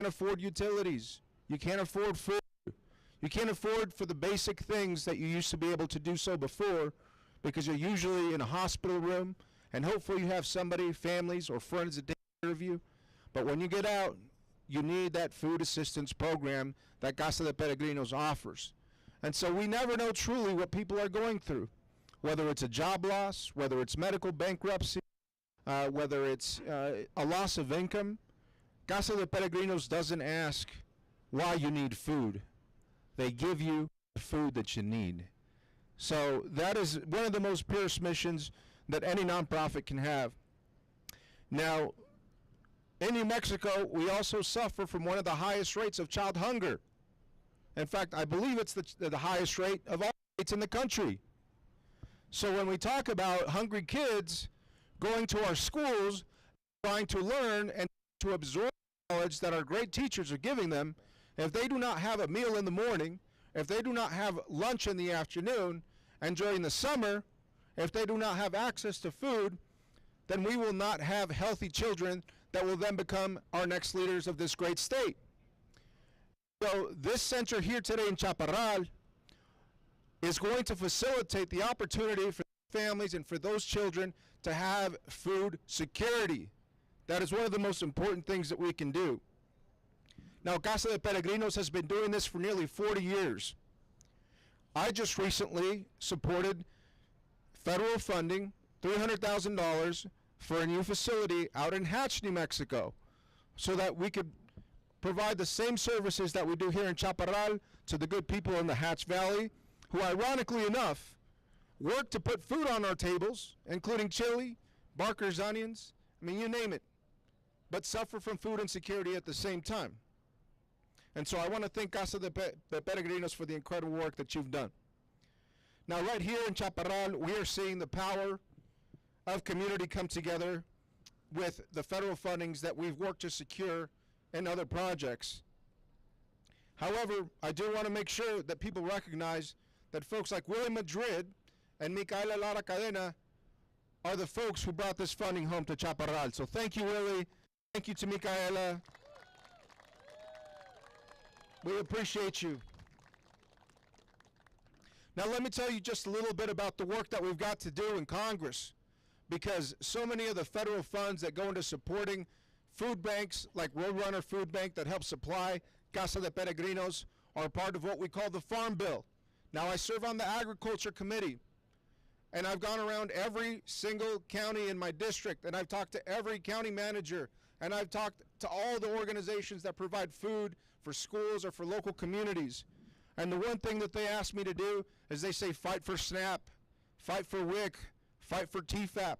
can't afford utilities. You can't afford food. You can't afford for the basic things that you used to be able to do so before, because you're usually in a hospital room, and hopefully you have somebody, families or friends that take care of you. But when you get out, you need that food assistance program that Casa de Peregrinos offers. And so we never know truly what people are going through, whether it's a job loss, whether it's medical bankruptcy, whether it's a loss of income. Casa de Peregrinos doesn't ask why you need food. They give you the food that you need. So that is one of the most purest missions that any nonprofit can have. Now, in New Mexico, we also suffer from one of the highest rates of child hunger. In fact, I believe it's the highest rate of all states in the country. So when we talk about hungry kids going to our schools, trying to learn and to absorb knowledge that our great teachers are giving them, if they do not have a meal in the morning, if they do not have lunch in the afternoon, and during the summer, if they do not have access to food, then we will not have healthy children that will then become our next leaders of this great state. So this center here today in Chaparral is going to facilitate the opportunity for families and for those children to have food security. That is one of the most important things that we can do. Now, Casa de Peregrinos has been doing this for nearly 40 years. I just recently supported federal funding, $300,000 for a new facility out in Hatch, New Mexico, so that we could provide the same services that we do here in Chaparral to the good people in the Hatch Valley, who ironically enough work to put food on our tables, including chili, Barker's onions, I mean, you name it, but suffer from food insecurity at the same time. And so I want to thank Casa de Peregrinos for the incredible work that you've done. Now, right here in Chaparral, we are seeing the power of community come together with the federal fundings that we've worked to secure in other projects. However, I do want to make sure that people recognize that folks like Willie Madrid and Micaela Lara Cadena are the folks who brought this funding home to Chaparral. So thank you, Willie. Thank you to Micaela. We appreciate you. Now let me tell you just a little bit about the work that we've got to do in Congress, because so many of the federal funds that go into supporting food banks like Roadrunner Food Bank that help supply Casa de Peregrinos are part of what we call the Farm Bill. Now I serve on the Agriculture Committee, and I've gone around every single county in my district, and I've talked to every county manager, and I've talked to all the organizations that provide food for schools or for local communities. And the one thing that they ask me to do is they say, fight for SNAP, fight for WIC, fight for TFAP.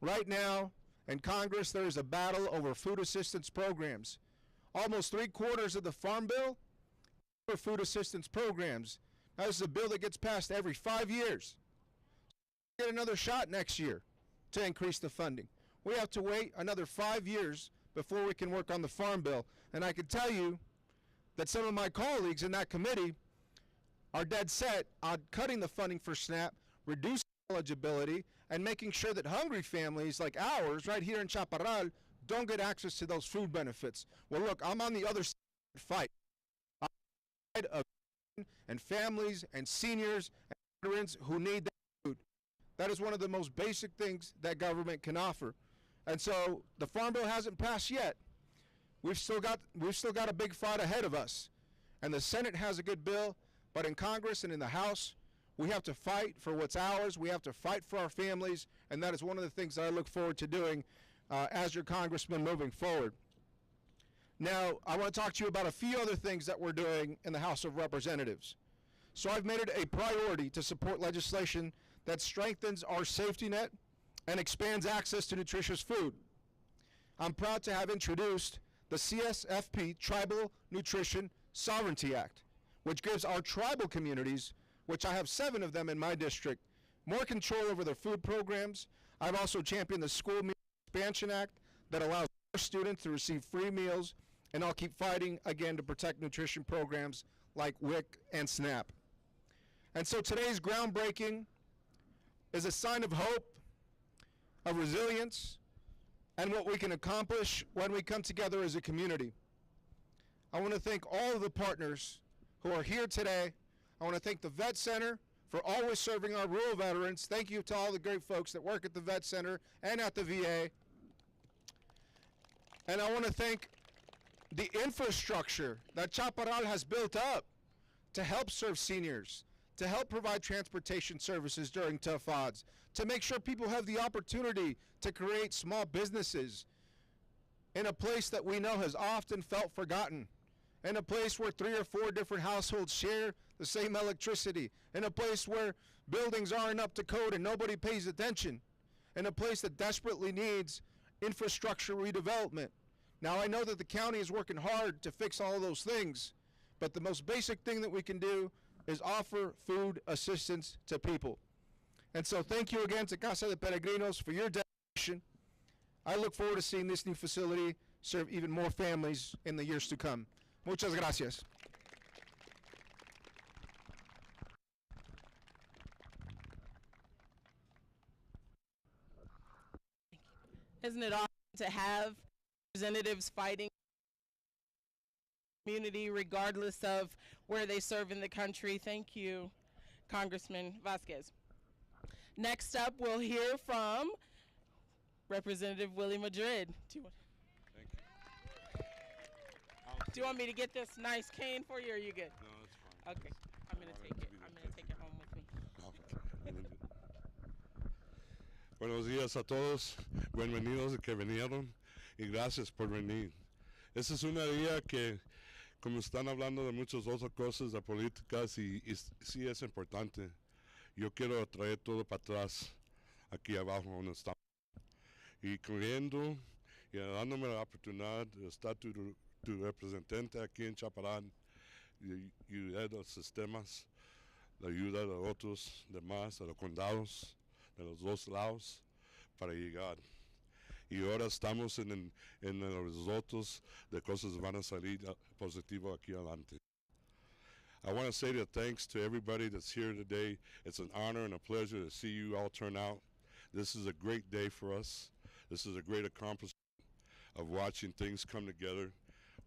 Right now, in Congress, there is a battle over food assistance programs. Almost 3/4 of the Farm Bill for food assistance programs. Now, this is a bill that gets passed every 5 years. Get another shot next year to increase the funding. We have to wait another 5 years before we can work on the Farm Bill. And I can tell you that some of my colleagues in that committee are dead set on cutting the funding for SNAP, reducing eligibility, and making sure that hungry families like ours right here in Chaparral don't get access to those food benefits. Well, look, I'm on the other side of the fight. I'm on the side of and families and seniors and veterans who need that food. That is one of the most basic things that government can offer. And so the Farm Bill hasn't passed yet. We've still got a big fight ahead of us. And the Senate has a good bill, but in Congress and in the House, we have to fight for what's ours. We have to fight for our families, and that is one of the things that I look forward to doing as your congressman moving forward. Now, I want to talk to you about a few other things that we're doing in the House of Representatives. So I've made it a priority to support legislation that strengthens our safety net and expands access to nutritious food. I'm proud to have introduced the CSFP Tribal Nutrition Sovereignty Act, which gives our tribal communities, which I have 7 of them in my district, more control over their food programs. I've also championed the School Meal Expansion Act that allows our students to receive free meals, and I'll keep fighting again to protect nutrition programs like WIC and SNAP. And so today's groundbreaking is a sign of hope, of resilience, and what we can accomplish when we come together as a community. I want to thank all of the partners who are here today. I want to thank the Vet Center for always serving our rural veterans. Thank you to all the great folks that work at the Vet Center and at the VA. And I want to thank the infrastructure that Chaparral has built up to help serve seniors, to help provide transportation services during tough odds, to make sure people have the opportunity to create small businesses in a place that we know has often felt forgotten, in a place where 3 or 4 different households share the same electricity, in a place where buildings aren't up to code and nobody pays attention, in a place that desperately needs infrastructure redevelopment. Now, I know that the county is working hard to fix all of those things, but the most basic thing that we can do is offer food assistance to people. And so thank you again to Casa de Peregrinos for your dedication. I look forward to seeing this new facility serve even more families in the years to come. Muchas gracias. Isn't it awesome to have representatives fighting community regardless of where they serve in the country? Thank you, Congressman Vasquez. Next up, we'll hear from Representative Willie Madrid. Thank you. Do you want me to get this nice cane for you, or are you good? No, it's fine. Okay, I'm gonna take it. I'm gonna take it home with me. Buenos días a todos, bienvenidos que vinieron y gracias por venir. Este es un día que, como están hablando de muchas otras cosas, de políticas, y sí es importante. Yo quiero traer todo para atrás, aquí abajo donde estamos. Y creyendo y dándome la oportunidad de estar tu representante aquí en Chaparral y ayudar a los sistemas, la ayuda de otros demás, de los condados, de los dos lados, para llegar. Y ahora estamos en los resultados de cosas que van a salir positivo aquí adelante. I want to say that thanks to everybody that's here today. It's an honor and a pleasure to see you all turn out. This is a great day for us. This is a great accomplishment of watching things come together.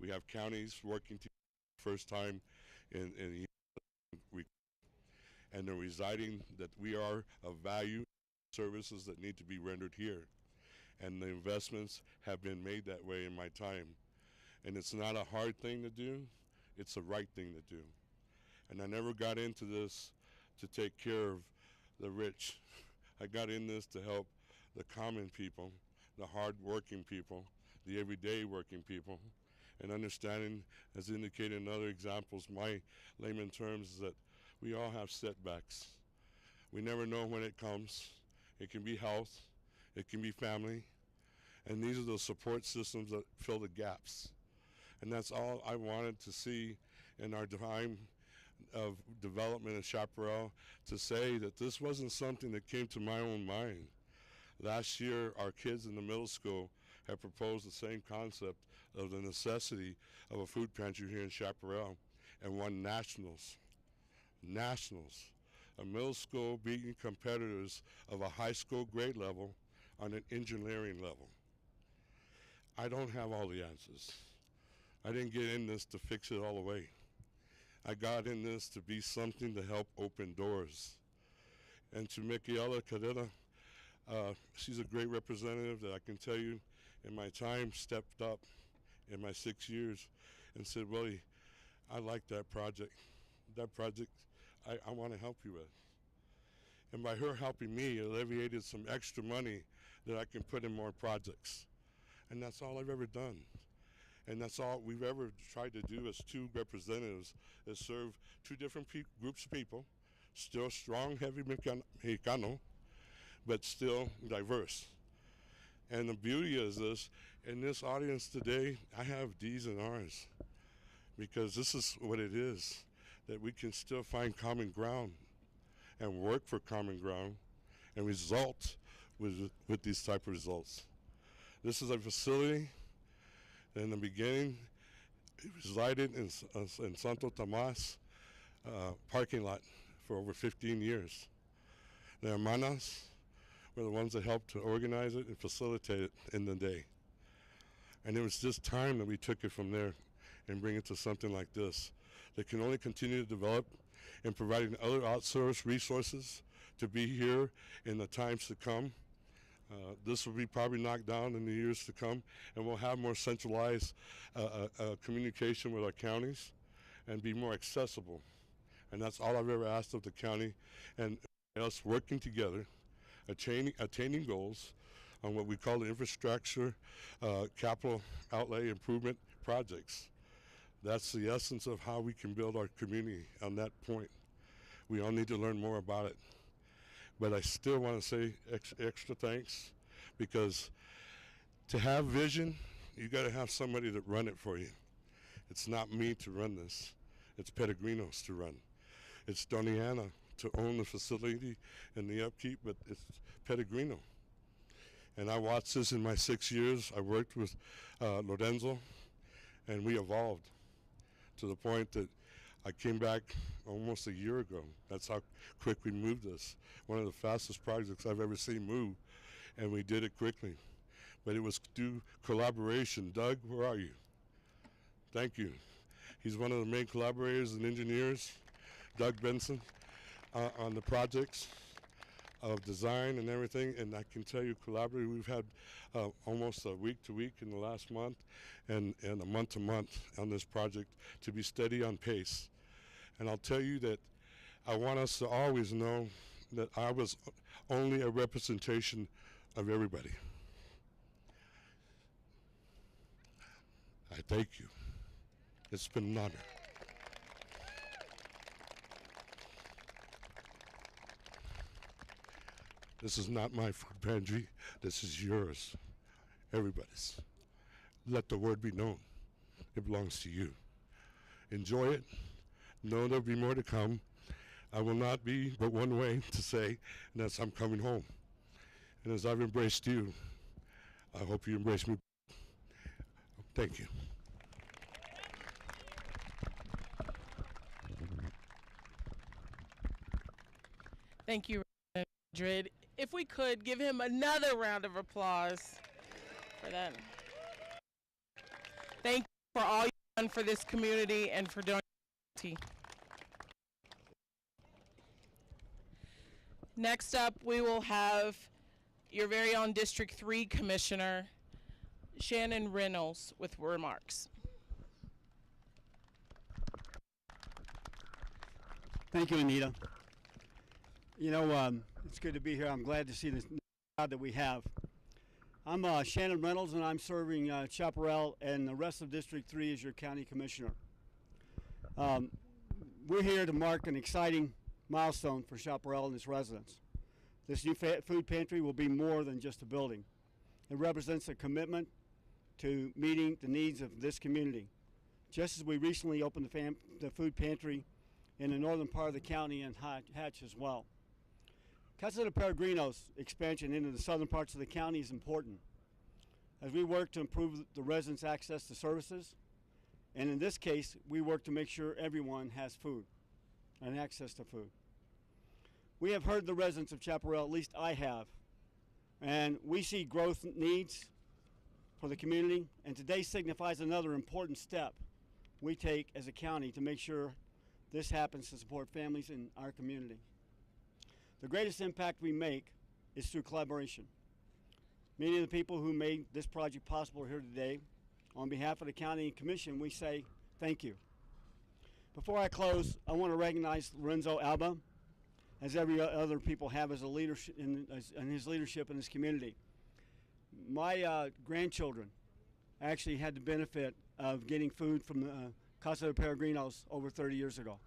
We have counties working together for the first time in and they're residing that we are of value, services that need to be rendered here. And the investments have been made that way in my time. And it's not a hard thing to do, it's the right thing to do. And I never got into this to take care of the rich. I got in this to help the common people, the hard-working people, the everyday working people, and understanding, as indicated in other examples, my layman terms, is that we all have setbacks. We never know when it comes. It can be health, it can be family, and these are the support systems that fill the gaps. And that's all I wanted to see in our time of development in Chaparral, to say that this wasn't something that came to my own mind. Last year, our kids in the middle school have proposed the same concept of the necessity of a food pantry here in Chaparral, and won nationals. A middle school beating competitors of a high school grade level on an engineering level. I don't have all the answers. I didn't get in this to fix it all the way. I got in this to be something to help open doors. And to Micaela Carrera, she's a great representative that I can tell you in my time stepped up in my 6 years and said, Willie, I like that project. That project I want to help you with. And by her helping me, it alleviated some extra money that I can put in more projects. And that's all I've ever done. And that's all we've ever tried to do as two representatives, is serve two different groups of people, still strong, heavy Mexicano, but still diverse. And the beauty is this, in this audience today, I have D's and R's, because this is what it is, that we can still find common ground and work for common ground and result with these type of results. This is a facility. In the beginning, it resided in Santo Tomas parking lot for over 15 years. The hermanas were the ones that helped to organize it and facilitate it in the day. And it was just time that we took it from there and bring it to something like this that can only continue to develop and providing other outsourced resources to be here in the times to come. This will be probably knocked down in the years to come, and we'll have more centralized communication with our counties and be more accessible. And that's all I've ever asked of the county and us working together, attaining goals on what we call the infrastructure capital outlay improvement projects. That's the essence of how we can build our community on that point. We all need to learn more about it. But I still want to say extra thanks, because to have vision, you got to have somebody that run it for you. It's not me to run this. It's Peregrinos to run. It's Doña Ana to own the facility and the upkeep, but it's Peregrino. And I watched this in my 6 years. I worked with Lorenzo, and we evolved to the point that I came back almost a year ago. That's how quick we moved this. One of the fastest projects I've ever seen move, and we did it quickly. But it was due collaboration. Doug, where are you? Thank you. He's one of the main collaborators and engineers, Doug Benson, on the projects of design and everything. And I can tell you, collaboratively, we've had almost a week to week in the last month and a month to month on this project to be steady on pace. And I'll tell you that I want us to always know that I was only a representation of everybody. I thank you. It's been an honor. This is not my food pantry. This is yours. Everybody's. Let the word be known. It belongs to you. Enjoy it. Know there'll be more to come. I will not be but one way to say, and that's I'm coming home. And as I've embraced you, I hope you embrace me. Thank you. Thank you, Representative Madrid. If we could give him another round of applause for that. Thank you for all you've done for this community and for Doña Ana County. Next up, we will have your very own District 3 Commissioner, Shannon Reynolds, with remarks. Thank you, Anita. You know, it's good to be here. I'm glad to see this crowd that we have. I'm Shannon Reynolds, and I'm serving Chaparral and the rest of District 3 as your county commissioner. We're here to mark an exciting milestone for Chaparral and its residents. This new food pantry will be more than just a building. It represents a commitment to meeting the needs of this community. Just as we recently opened the food pantry in the northern part of the county and Hatch as well. Casa de Peregrinos expansion into the southern parts of the county is important as we work to improve the residents' access to services, and in this case, we work to make sure everyone has food and access to food. We have heard the residents of Chaparral, at least I have, and we see growth needs for the community, and today signifies another important step we take as a county to make sure this happens to support families in our community. The greatest impact we make is through collaboration. Many of the people who made this project possible are here today. On behalf of the County Commission, we say thank you. Before I close, I want to recognize Lorenzo Alba, as every other people have as a leadership in his leadership in this community. My grandchildren actually had the benefit of getting food from the Casa de Peregrinos over 30 years ago.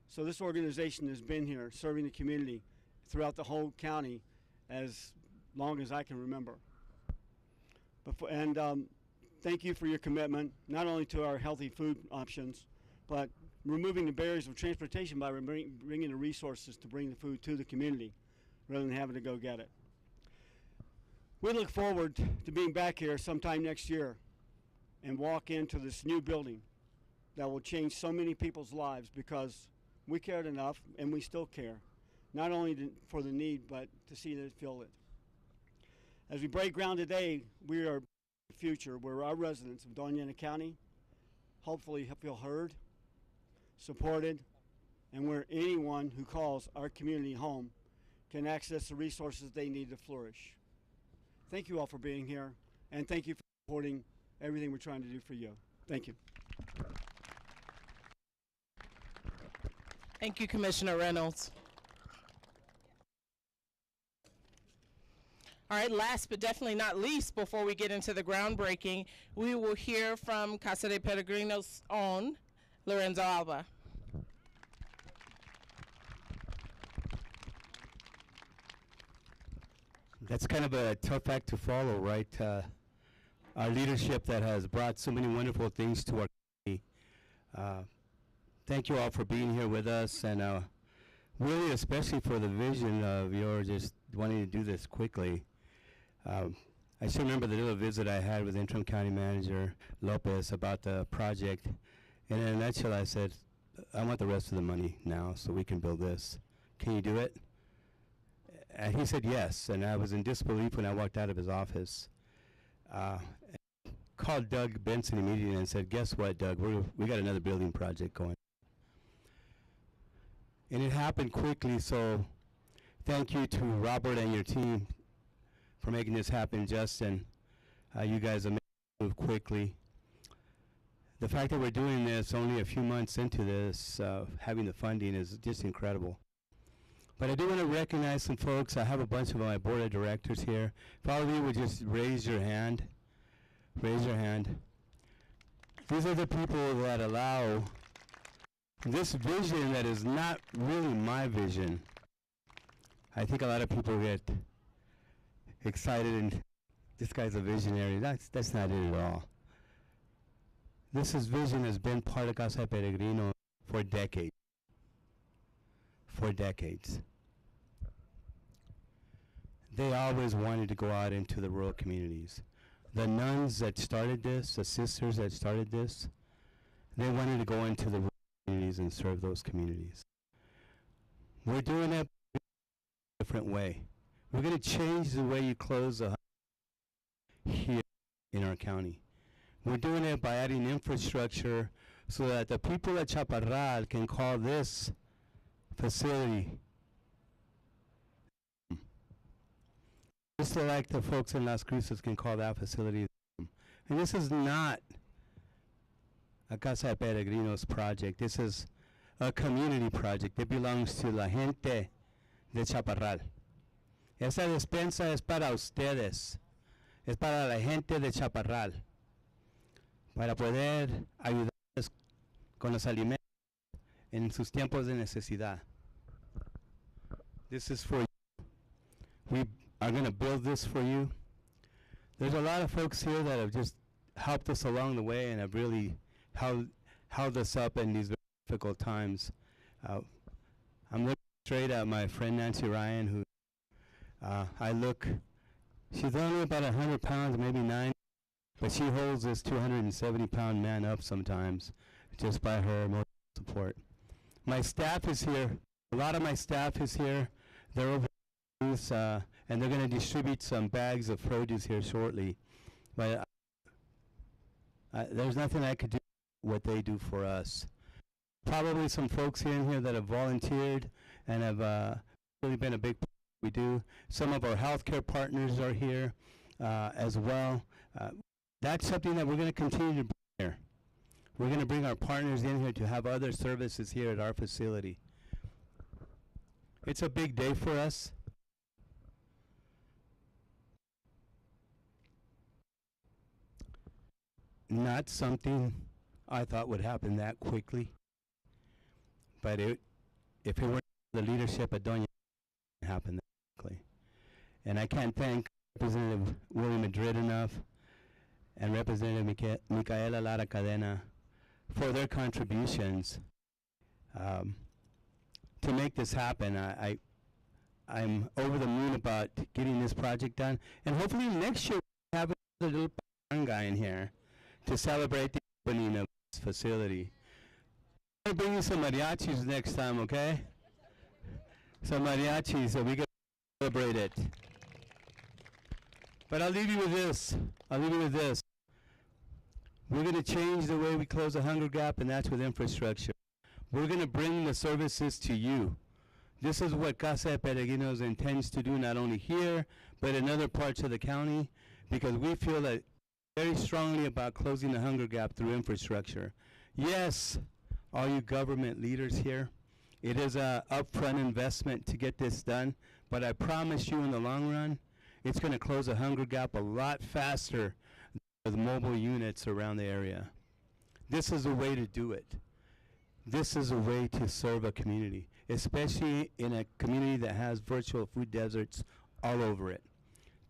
So this organization has been here serving the community throughout the whole county as long as I can remember. Thank you for your commitment, not only to our healthy food options, but removing the barriers of transportation by bringing the resources to bring the food to the community rather than having to go get it. We look forward to being back here sometime next year and walk into this new building that will change so many people's lives because we cared enough, and we still care, not only for the need, but to see that it fill it. As we break ground today, we are the future where our residents of Doña Ana County hopefully feel heard, supported, and where anyone who calls our community home can access the resources they need to flourish. Thank you all for being here, and thank you for supporting everything we're trying to do for you. Thank you. Thank you, Commissioner Reynolds. All right, last but definitely not least, before we get into the groundbreaking, we will hear from Casa de Peregrinos' own Lorenzo Alba. That's kind of a tough act to follow, right? Our leadership that has brought so many wonderful things to our community. Thank you all for being here with us, and really especially for the vision of your just wanting to do this quickly. I still remember the little visit I had with Interim County Manager Lopez about the project, and in a nutshell I said, I want the rest of the money now so we can build this. Can you do it? And he said yes, and I was in disbelief when I walked out of his office. Called Doug Benson immediately and said, guess what, Doug, we got another building project going. And it happened quickly, so thank you to Robert and your team for making this happen, Justin. You guys have made it move quickly. The fact that we're doing this only a few months into this, having the funding is just incredible. But I do want to recognize some folks. I have a bunch of my board of directors here. If all of you would just raise your hand. Raise your hand. These are the people that allow this vision that is not really my vision. I think a lot of people get excited and this guy's a visionary. That's not it at all. This vision has been part of Casa de Peregrinos for decades. For decades. They always wanted to go out into the rural communities. The nuns that started this, the sisters that started this, they wanted to go into the rural communities and serve those communities. We're doing it a different way. We're going to change the way you close a here in our county. We're doing it by adding infrastructure so that the people at Chaparral can call this facility just like the folks in Las Cruces can call that facility. And this is not a Casa de Peregrinos project. This is a community project. It belongs to la gente de Chaparral. Esa despensa es para ustedes. Es para la gente de Chaparral. Para poder ayudarles con los alimentos en sus tiempos de necesidad. This is for you. We are going to build this for you. There's a lot of folks here that have just helped us along the way and have really held us up in these very difficult times. I'm looking straight at my friend Nancy Ryan, who she's only about 100 pounds, maybe 90, but she holds this 270-pound man up sometimes just by her emotional support. My staff is here. A lot of my staff is here. They're over and they're going to distribute some bags of produce here shortly. But there's nothing I could do what they do for us. Probably some folks here in here that have volunteered and have really been a big part of what we do. Some of our healthcare partners are here as well. That's something that we're going to continue to bring here. We're going to bring our partners in here to have other services here at our facility. It's a big day for us. Not something I thought would happen that quickly, but if it weren't the leadership of Doña Ana, it would happen that quickly. And I can't thank Representative Willie Madrid enough and Representative Micaela Lara Cadena for their contributions to make this happen. I'm over the moon about getting this project done, and hopefully next year we'll have a little guy in here to celebrate the opening of this facility. I'm going to bring you some mariachis next time, okay? Some mariachis so we can celebrate it. But I'll leave you with this. We're going to change the way we close the hunger gap, and that's with infrastructure. We're going to bring the services to you. This is what Casa de Peregrinos intends to do, not only here, but in other parts of the county, because we feel that very strongly about closing the hunger gap through infrastructure. Yes, all you government leaders here, it is a upfront investment to get this done, but I promise you in the long run, it's going to close the hunger gap a lot faster with mobile units around the area. This is a way to do it. This is a way to serve a community, especially in a community that has virtual food deserts all over it.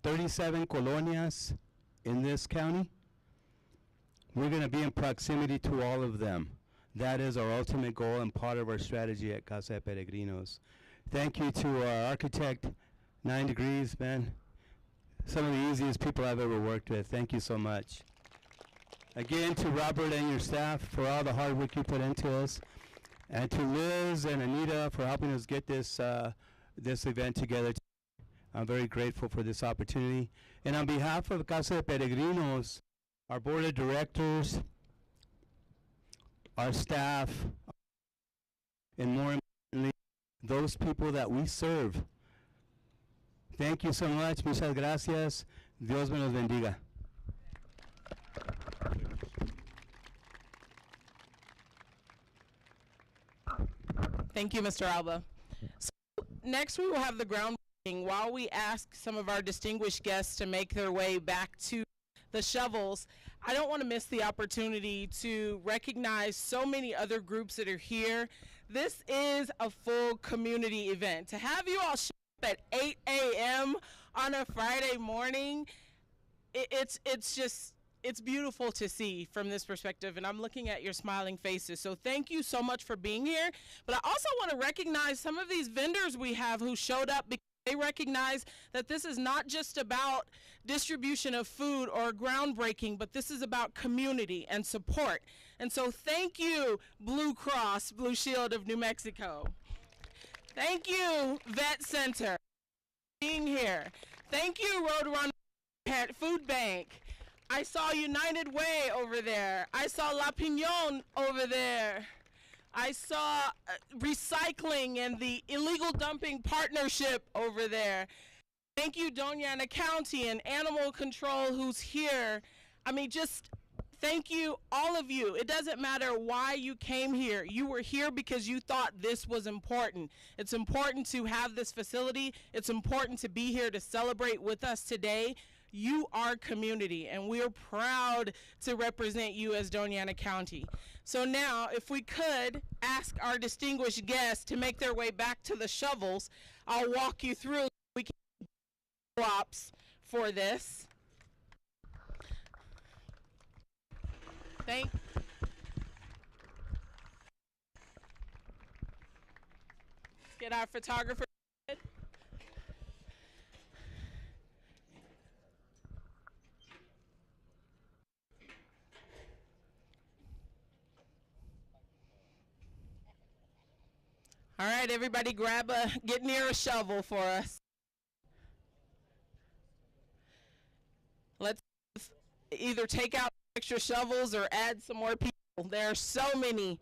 37 colonias in this county. We're going to be in proximity to all of them. That is our ultimate goal and part of our strategy at Casa de Peregrinos. Thank you to our architect, 9 Degrees, man. Some of the easiest people I've ever worked with. Thank you so much. Again, to Robert and your staff for all the hard work you put into us. And to Liz and Anita for helping us get this event together. I'm very grateful for this opportunity. And on behalf of Casa de Peregrinos, our board of directors, our staff, and more importantly, those people that we serve. Thank you so much. Muchas gracias. Dios me los bendiga. Thank you, Mr. Alba. So next we will have the groundbreaking while we ask some of our distinguished guests to make their way back to the shovels. I don't want to miss the opportunity to recognize so many other groups that are here. This is a full community event. To have you all show up at 8 a.m. on a Friday morning, it's beautiful to see from this perspective, and I'm looking at your smiling faces. So thank you so much for being here. But I also want to recognize some of these vendors we have who showed up because they recognize that this is not just about distribution of food or groundbreaking, but this is about community and support. And so thank you, Blue Cross Blue Shield of New Mexico. Thank you, Vet Center, for being here. Thank you, Roadrunner Food Bank. I saw United Way over there. I saw La Piñon over there. I saw recycling and the illegal dumping partnership over there. Thank you, Doña Ana County and Animal Control who's here. I mean, just thank you, all of you. It doesn't matter why you came here. You were here because you thought this was important. It's important to have this facility. It's important to be here to celebrate with us today. You are community, and we are proud to represent you as Doña Ana County. So now, if we could ask our distinguished guests to make their way back to the shovels, I'll walk you through. We can props for this. Let's get our photographer. All right, everybody get near a shovel for us. Let's either take out extra shovels or add some more people. There are so many.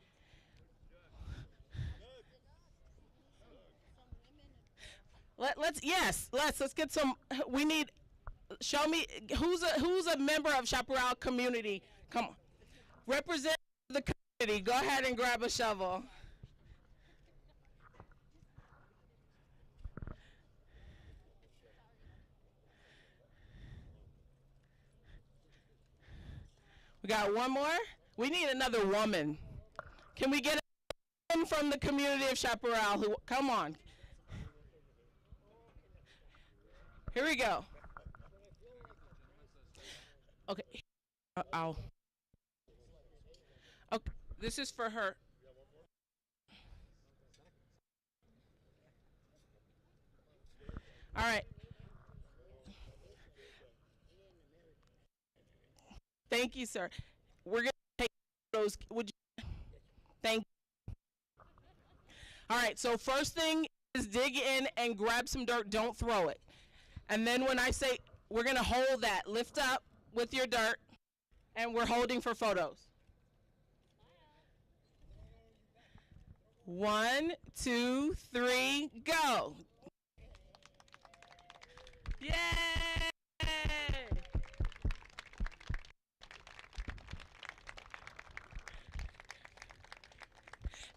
Let's get some. We need, show me, who's a member of Chaparral community? Come on. Represent the community. Go ahead and grab a shovel. We got one more. We need another woman. Can we get a woman from the community of Chaparral? Who? Come on. Here we go. Okay. Ow. Okay. This is for her. All right. Thank you, sir. We're going to take those. Would you? Thank you. All right, so first thing is dig in and grab some dirt. Don't throw it. And then when I say, we're going to hold that. Lift up with your dirt. And we're holding for photos. 1, 2, 3, go. Yay!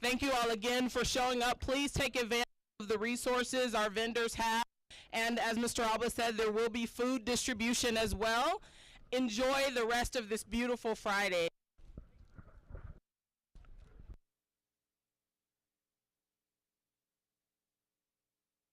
Thank you all again for showing up. Please take advantage of the resources our vendors have. And as Mr. Alba said, there will be food distribution as well. Enjoy the rest of this beautiful Friday.